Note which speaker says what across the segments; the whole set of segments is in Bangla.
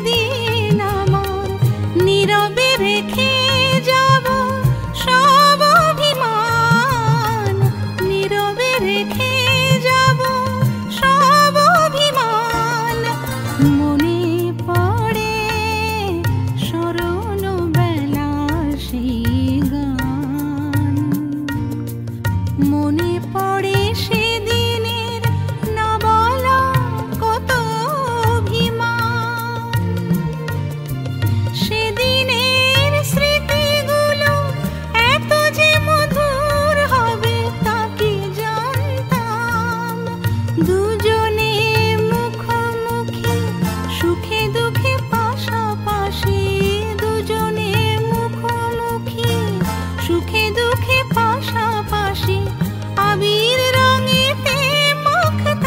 Speaker 1: দিন আমার, নীরবে রেখে যাব সব অভিমান, নীরবে রেখে যাব সব অভিমান। মনে পড়ে স্মরণ বেলা সেই গান, মনে পড়ে সেদিনের না বলা কত অভিমান। সেদিনের স্মৃতিগুলো এত যে মধুর হবে তা কি জানতাম। দুজনে মুখোমুখি সুখে দুঃখে পাশাপাশি, দুজনে মুখোমুখি সুখে দুঃখে পাশাপাশি, আবির রঙেতে মাখতাম,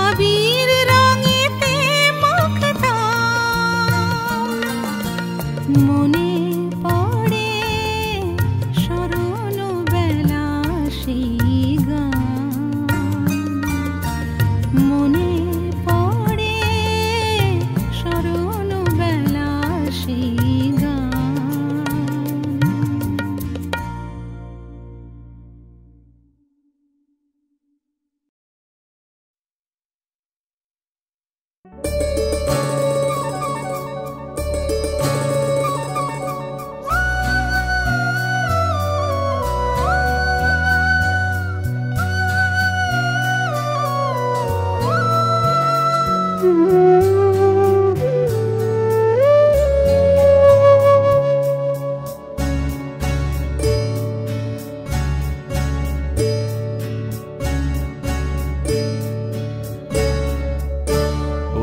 Speaker 1: আবির রঙেতে মাখতাম। মনে পড়ে স্মরণ বেলা সেই গান, মনে পড়ে স্মরণ বেলা সেই গান।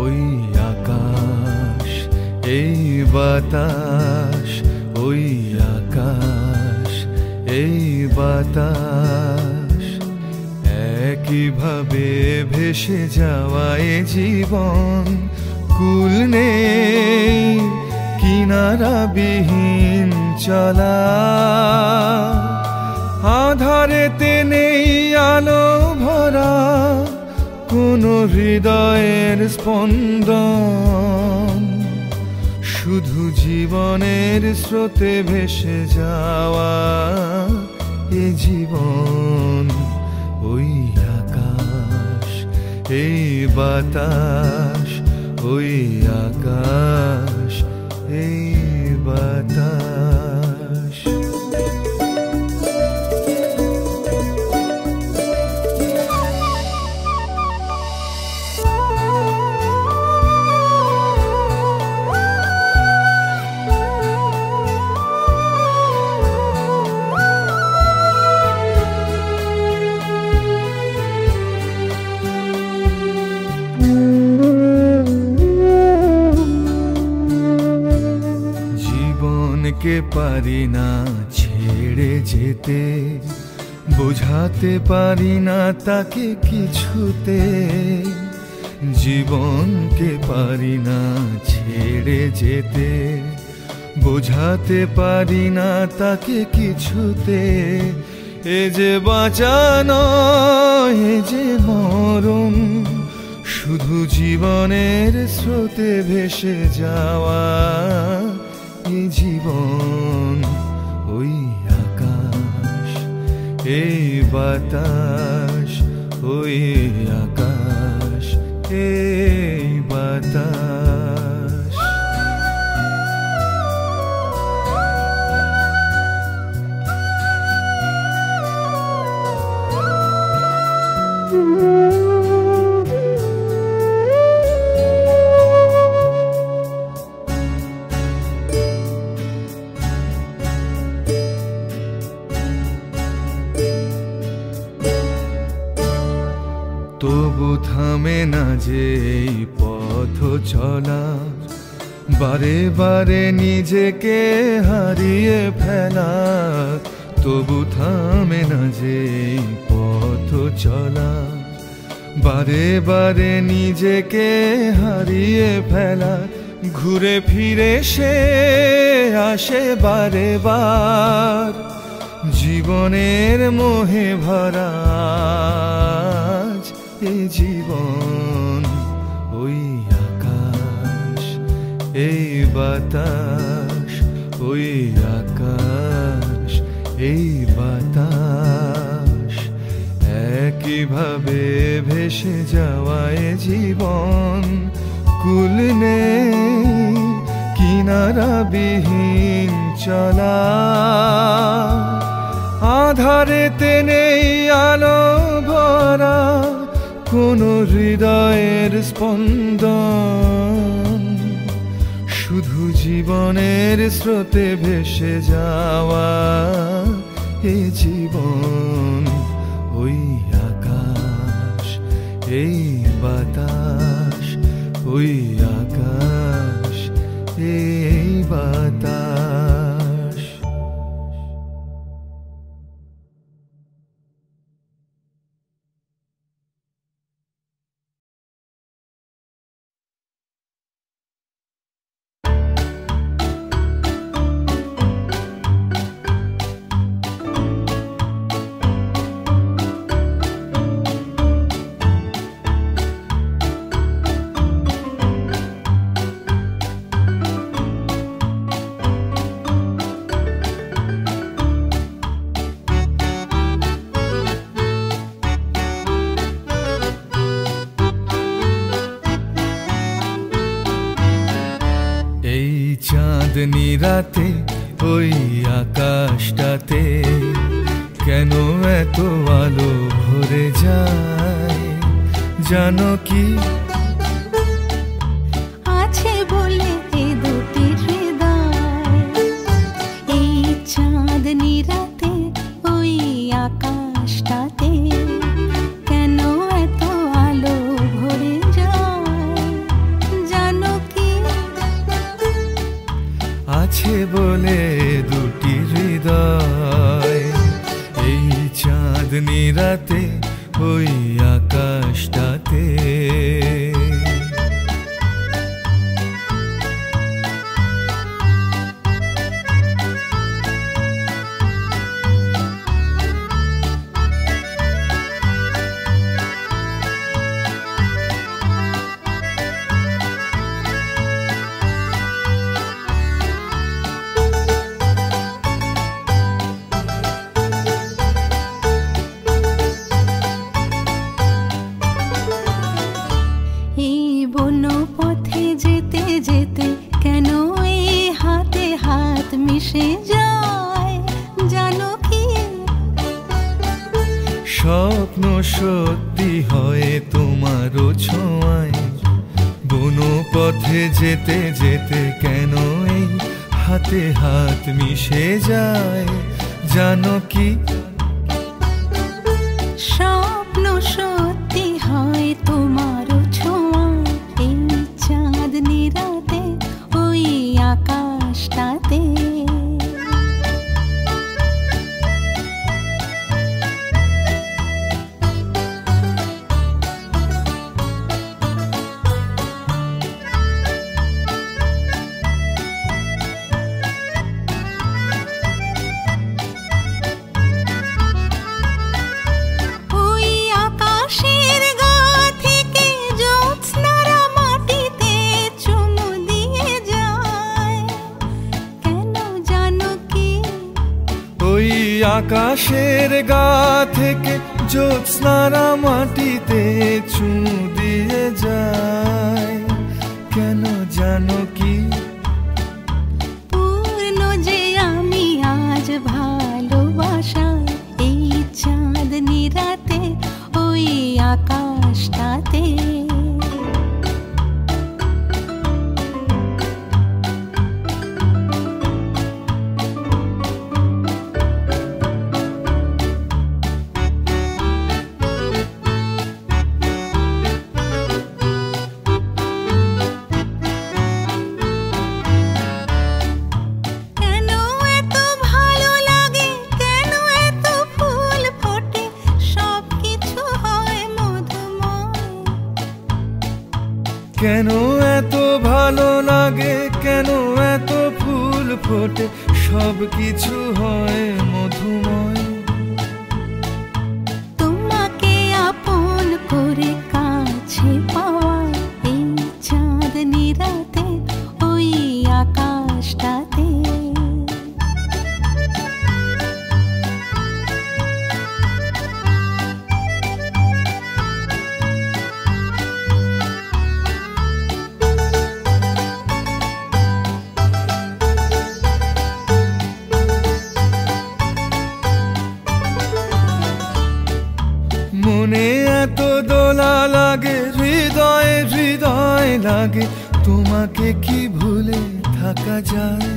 Speaker 2: ওই আকাশ এই বাতাস, ওই আকাশ এই বাতাস, একইভাবে ভেসে যাওয়া এ জীবন। কুল নেই কিনারাবিহীন চলা, আধারেতে নেই আলো ভরা কোনো হৃদয়ের স্পন্দন। শুধু জীবনের স্রোতে ভেসে যাওয়া এ জীবন। ওই আকাশ এই বাতাস, ওই আকাশ এই বাতাস। জীবনকে পারি না ছেড়ে যেতে, বোঝাতে পারি না তাকে কিছুতে। জীবনকে পারি না ছেড়ে যেতে, বোঝাতে পারি না তাকে কিছুতে। এ যে বাঁচানো, এ যে মরণ, শুধু জীবনের স্রোতে ভেসে যাওয়া এ জীবন। ওই আকাশ এই বাতাস, ওই আকাশ এই বাতাস। তবু থামে না যে এই পথ চলা, বারে বারে নিজেকে হারিয়ে ফেলা। তবু থামে না যে এই পথ চলা, বারে বারে নিজেকে হারিয়ে ফেলা। ঘুরে ফিরে সে আসে বারে বার, জীবনের মোহে ভরা এ জীবন। এই বাতাস, ওই আকাশ, এই বাতাস, একইভাবে ভেসে যাওয়ায় জীবন। কুল নেই কিনারাবিহীন চলা, আধারেতে নেই আলো ভরা কোনো হৃদয়ের স্পন্দন। শুধু জীবনের স্রোতে ভেসে যাওয়া এই জীবন। ওই আকাশ, এই বাতাস, ওই আকাশ, এই বাতাস। চাঁদনি রাতে ওই আকাশটাতে কেন এত আলো ভরে যায় জানো কি?
Speaker 1: আছে বলে এ দুটি হৃদয়, এই চাঁদনি রাতে ওই আকাশটাতে কেন এত আলো ভরে যায় জানো কি?
Speaker 2: আছে বলে দুটি হৃদয়, এই চাঁদনি রাতে ওই আকাশটাতে।
Speaker 1: পথে যেতে যেতে কেন এই হাতে হাত মিশে যায় জানো কি?
Speaker 2: স্বপ্ন সত্যি হয় তোমারও ছোঁয়ায়, বনো পথে যেতে যেতে কেন এই হাতে হাত মিশে যায় জানো কি?
Speaker 1: স্বপ্ন সত্যি হয় তোমারও ছোঁয়ায়, এই চাঁদনি রাতে ওই আকাশটাতে।
Speaker 2: আকাশের গা থেকে জ্যোৎস্নারা মাটিতে চুমু দিয়ে যায় কেন জানো কি?
Speaker 1: পূর্ণ যে আমি আজ ভালোবাসায়, এই চাঁদনি রাতে ওই আকাশটাতে।
Speaker 2: কেন এত ভালো লাগে, কেন এত ফুল ফোটে, সব কিছু হয় মধুময়।
Speaker 1: তোমাকে আপন করে কাছে পাওয়া, এই চাঁদনি রাতে ওই
Speaker 2: লাগে, তোমাকে কি ভুলে থাকা যায়?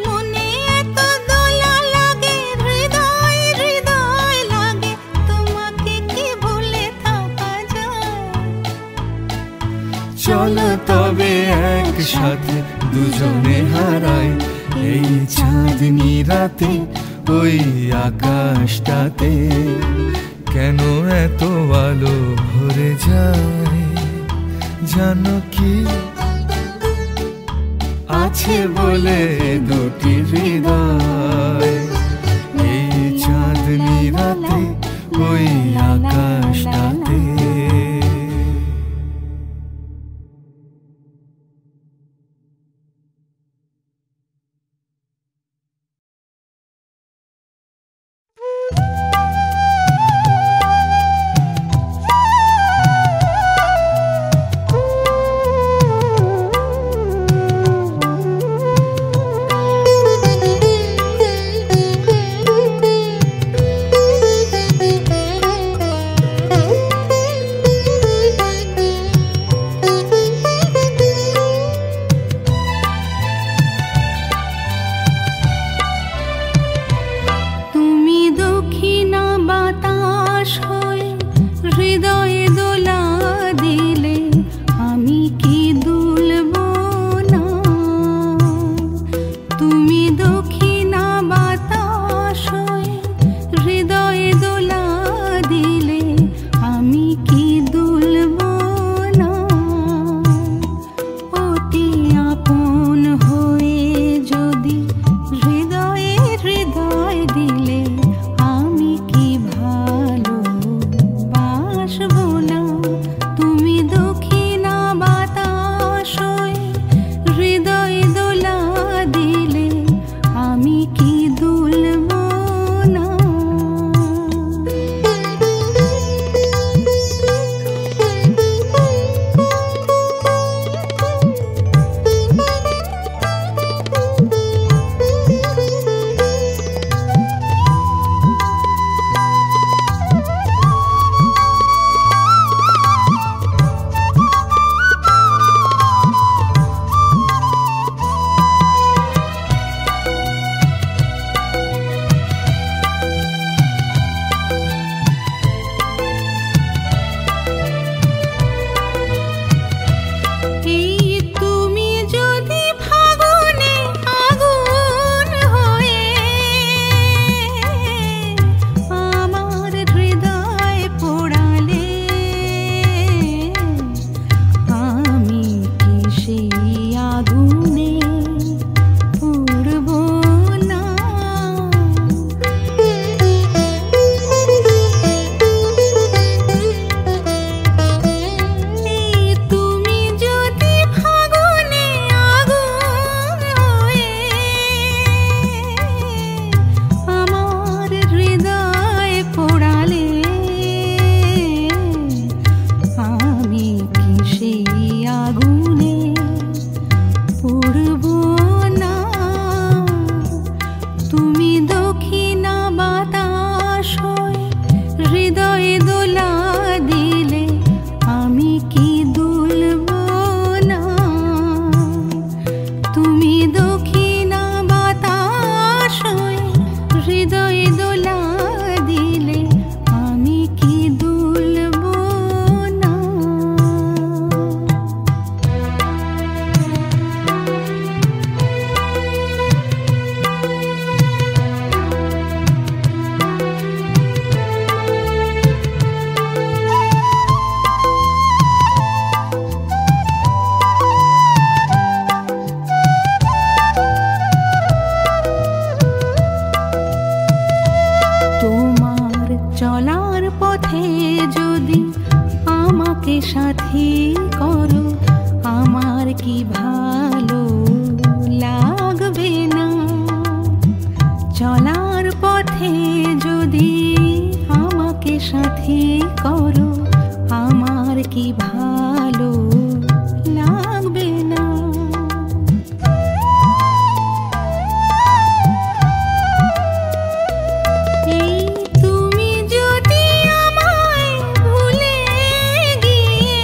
Speaker 1: মনে এত দোলা লাগে, হৃদয় হৃদয় লাগে, তোমাকে কি ভুলে থাকা যায়?
Speaker 2: চলো তবে একসাথে দুজনে হারাই এই চাঁদনি রাতে ওই আকাশটাতে। কেন এত আলো ভরে যায় জানো কি? আছে বলে দুটি হৃদয় এই চাঁদনি রাতে ওই আকাশটাতে।
Speaker 1: সাথী করো আমার কি ভালো লাগবে না। চলার পথে যদি আমাকে সাথী করো আমার কি ভালো লাগবে না। তুমি যদি আমায় ভুলে গিয়ে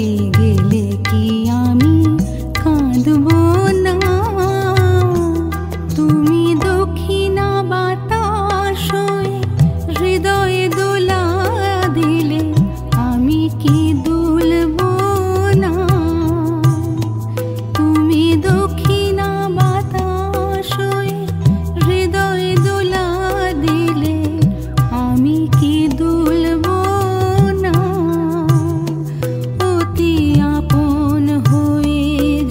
Speaker 1: চলে গেলে কি আমি কাঁদব না? তুমি দক্ষিণা বাতাস হয়ে হৃদয়ে দোলা দিলে আমি কি দুলব না? তুমি দক্ষিণা বাতাস হয়ে হৃদয়ে দোলা দিলে আমি কি দুলব না? অতি আপন হয়ে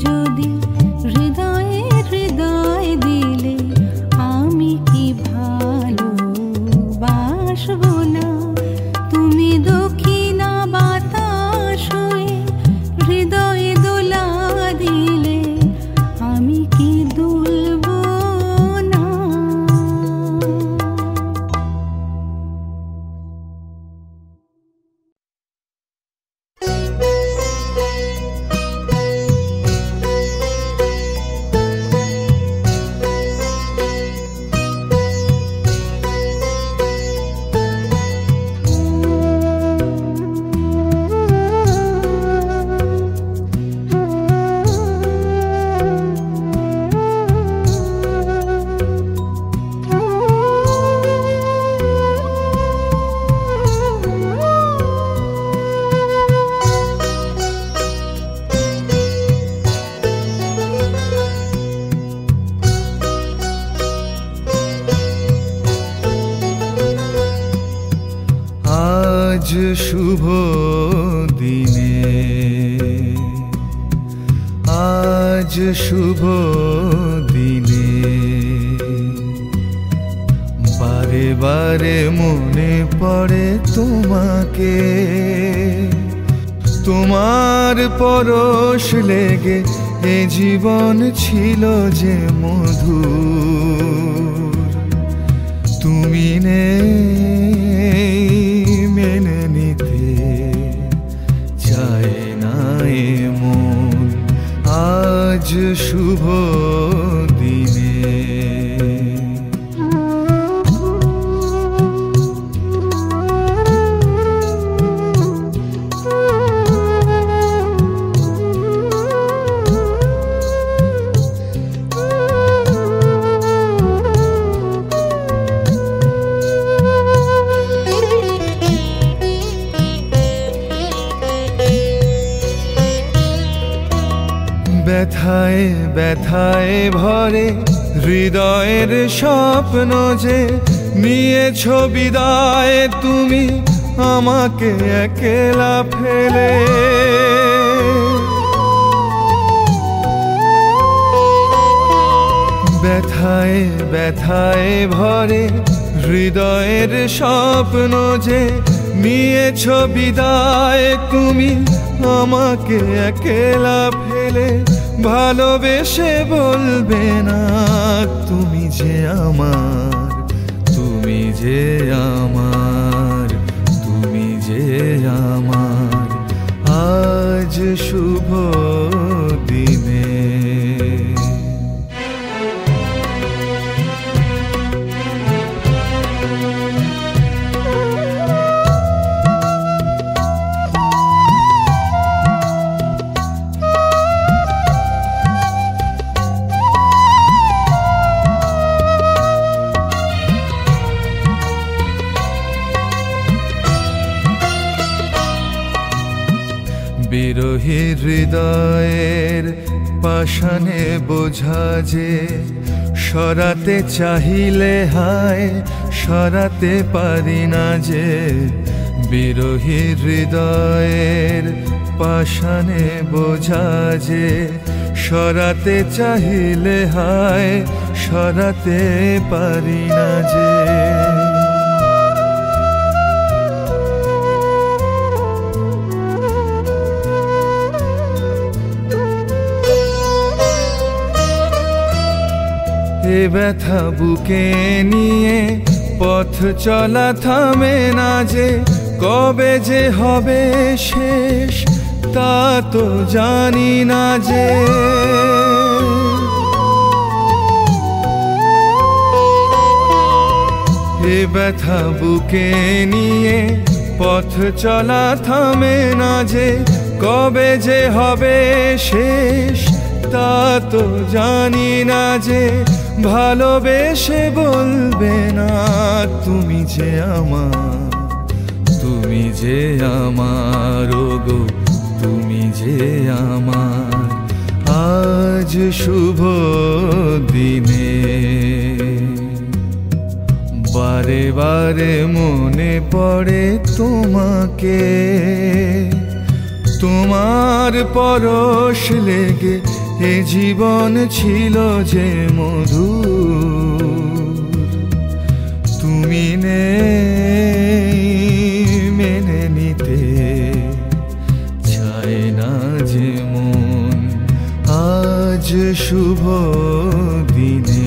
Speaker 1: যদি হৃদয়ে হৃদয় দিলে আমি কি ভালোবাসব না? তুমি দক্ষিণা বাতাস হয়ে হৃদয়ে দোলা দিলে আমি কি দুলব না?
Speaker 2: আজ শুভ দিনে, আজ শুভ দিনে বারে বারে মনে পড়ে তোমাকে। তোমার পরশ লেগে এ জীবন ছিল যে মধুর। তুমি নেই মেনে নিতে চায় না এ মন। আজ শুভ দিনে ব্যথায় ব্যথায় ভরে হৃদয়ের স্বপ্ন যে নিয়েছ বিদায় তুমি আমাকে একলা ফেলে। ব্যথায় ব্যথায় ভরে হৃদয়ের স্বপ্ন যে নিয়েছ বিদায় তুমি আমাকে একলা ফেলে। ভালোবেসে বলবে না তুমি যে আমার, তুমি যে আমার, তুমি যে আমার। আজ শুভ দিনে বিরহী হৃদয়ের পাষাণে বোঝা যে সরাতে চাহিলে হায় সরাতে পারি না যে। বিরহী হৃদয়ের পাষাণে বোঝা যে সরাতে চাহিলে হায় সরাতে পারি না যে। এ ব্যথা বুকে নিয়ে পথ চলা থামে না যে। কবে যে হবে শেষ তা তো জানি না যে। এ ব্যথা বুকে নিয়ে পথ চলা থামে না যে। কবে যে হবে শেষ তা তো জানি না যে ভালোবেসে বলবে না তুমি যে আমার, তুমি যে আমার গো, তুমি যে আমার আজ শুভ দিনে। বারে বারে মনে পড়ে তোমাকে, তোমার পরশ লেগে এ জীবন ছিল যে মধুর। তুমি নেই মেনে নিতে চায় না যে মন আজ শুভ দিনে।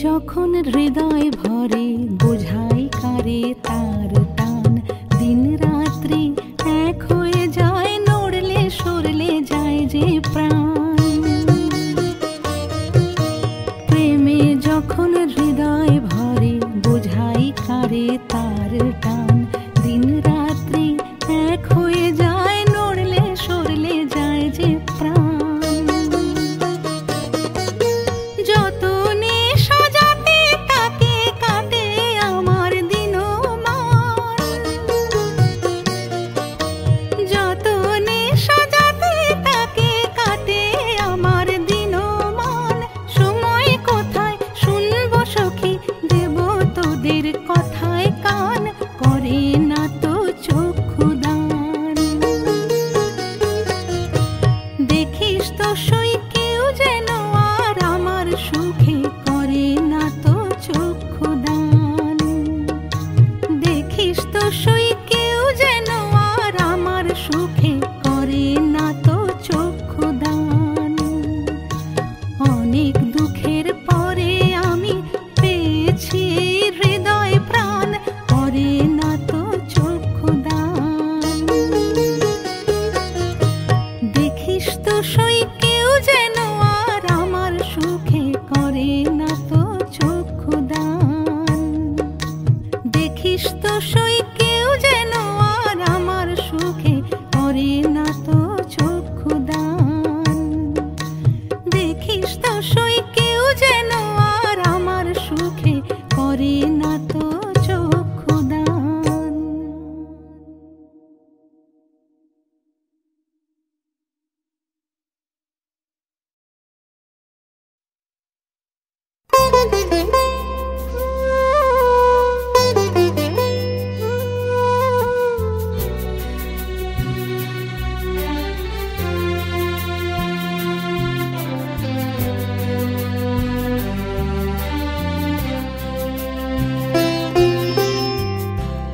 Speaker 1: যখন হৃদয় ভরে বোঝাই কারে তার টান, দিন রাত্রি এক হয়ে যায়, নড়লে সরলে যায় যে প্রাণ। প্রেমে যখন হৃদয় ভরে বোঝাই কারে তার টান, দিন রাত্রি এক হয়ে যায়, নড়লে সরলে যায় যে প্রাণ। কথায় কান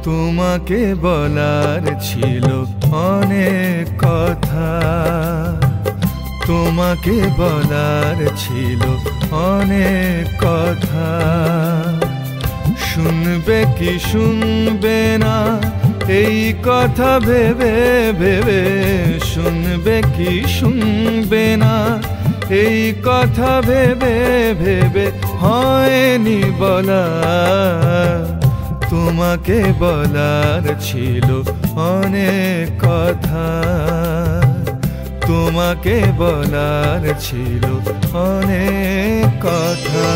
Speaker 2: তোমাকে বলার ছিল অনেক কথা, তোমাকে বলার ছিল অনেক কথা। শুনবে কি শুনবে না এই কথা ভেবে ভেবে, শুনবে কি শুনবে না এই কথা ভেবে ভেবে হয়নি বলা। তোমাকে বলার ছিল অনেক কথা, তোমাকে বলার ছিল অনেক কথা।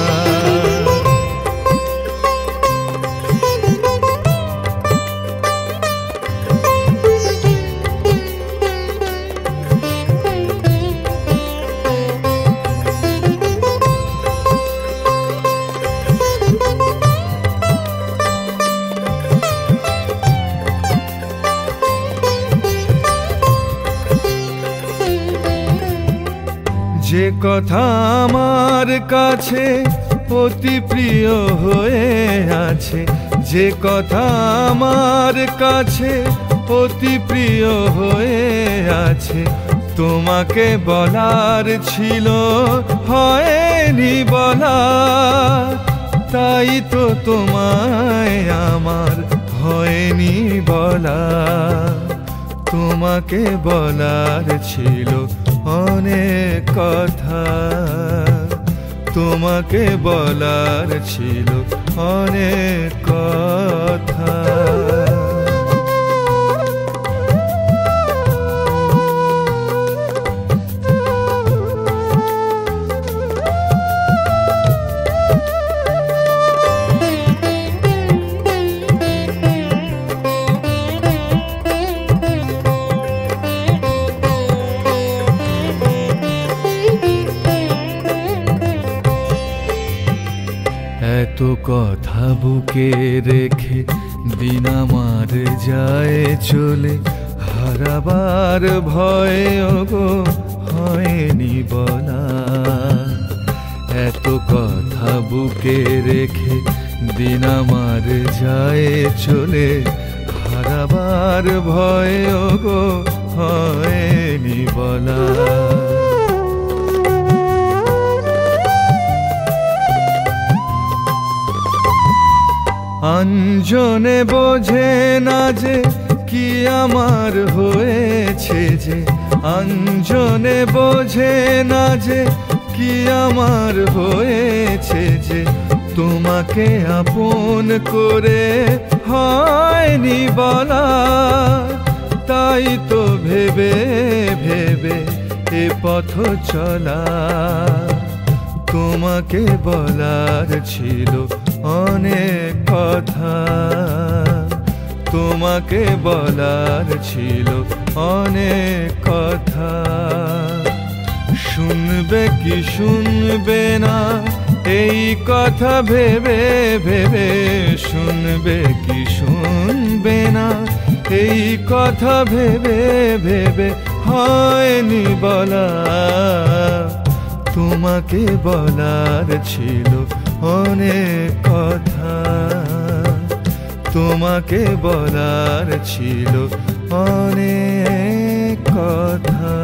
Speaker 2: যে কথা আমার কাছে অতি প্রিয় হয়ে আছে, যে কথা আমার কাছে অতি প্রিয় হয়ে আছে, তোমাকে বলার ছিল হয়নি বলা। তাই তো তোমায় আমার হয়নি বলা। তোমাকে বলার ছিল অনেক কথা, তোমাকে বলার ছিল অনেক কথা। এত কথা বুকে রেখে দিন আমার যায় চলে, হারাবার ভয়ে ওগো হয়নি বলা। এত কথা বুকে রেখে দিন আমার যায় চলে, হারাবার ভয়ে ওগো হয়নি বলা। আঞ্জনে বোঝে না যে কি আমার হয়েছে, যে আঞ্জনে বোঝে না যে কি আমার হয়েছে, যে তোমাকে আপন করে হয়নি বলা। তাই তো ভেবে ভেবে এ পথ চলা। তোমাকে বলার ছিল অনেক কথা, তোমাকে বলার ছিল অনেক কথা। শুনবে কি শুনবে না এই কথা ভেবে ভেবে, শুনবে কি শুনবে না এই কথা ভেবে ভেবে হয়নি বলা। তোমাকে বলার ছিল অনেক কথা, তোমাকে বলার ছিল অনেক কথা।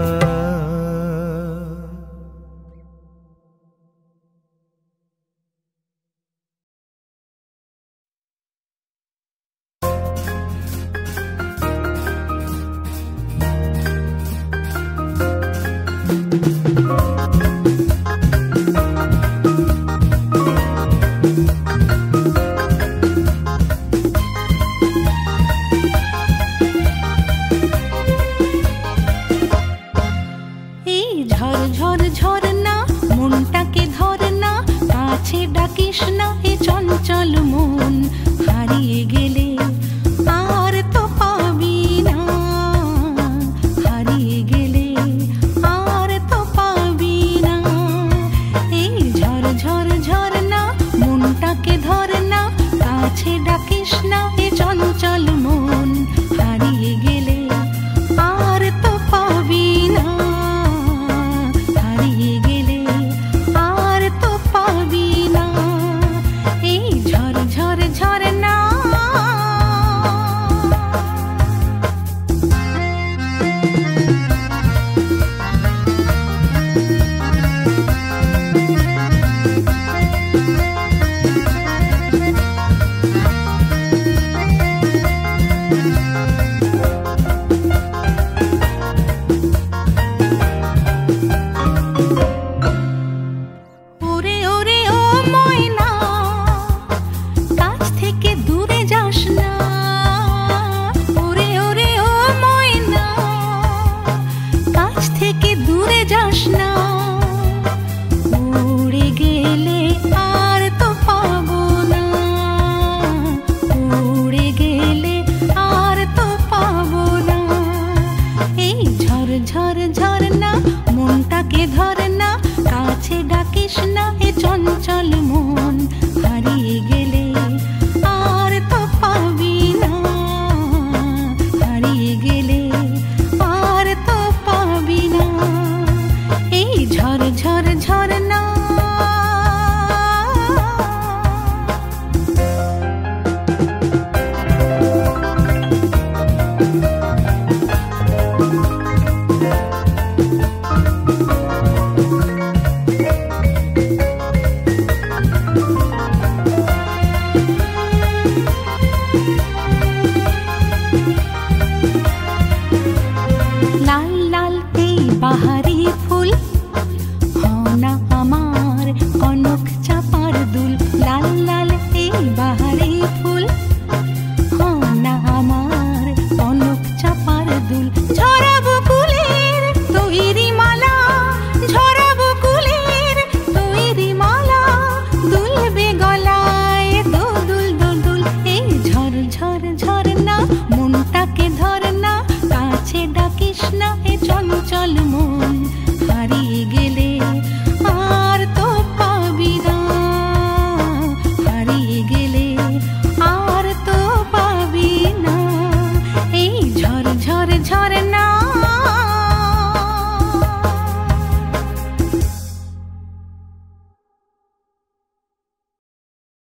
Speaker 1: ডাকিস না এ চঞ্চল মন, হারিয়ে গেলে আর তো পাবি না, হারিয়ে গেলে আর তো পাবি না। এই ঝর ঝর ঝরনা লাল লাল এই বাহারি ফুল, হও না আমার কনক চাপার দুল। লাল লাল এই বাহারি ফুল, হও না আমার কনক চাপার দুল। ঝরাবো কুলের তৈরি মালা, ঝরাবো কুলের তৈরি মালা, দুলবে গলায় দোদুল দোদুল। এই ঝর ঝর ঝরনা মনটাকে ধর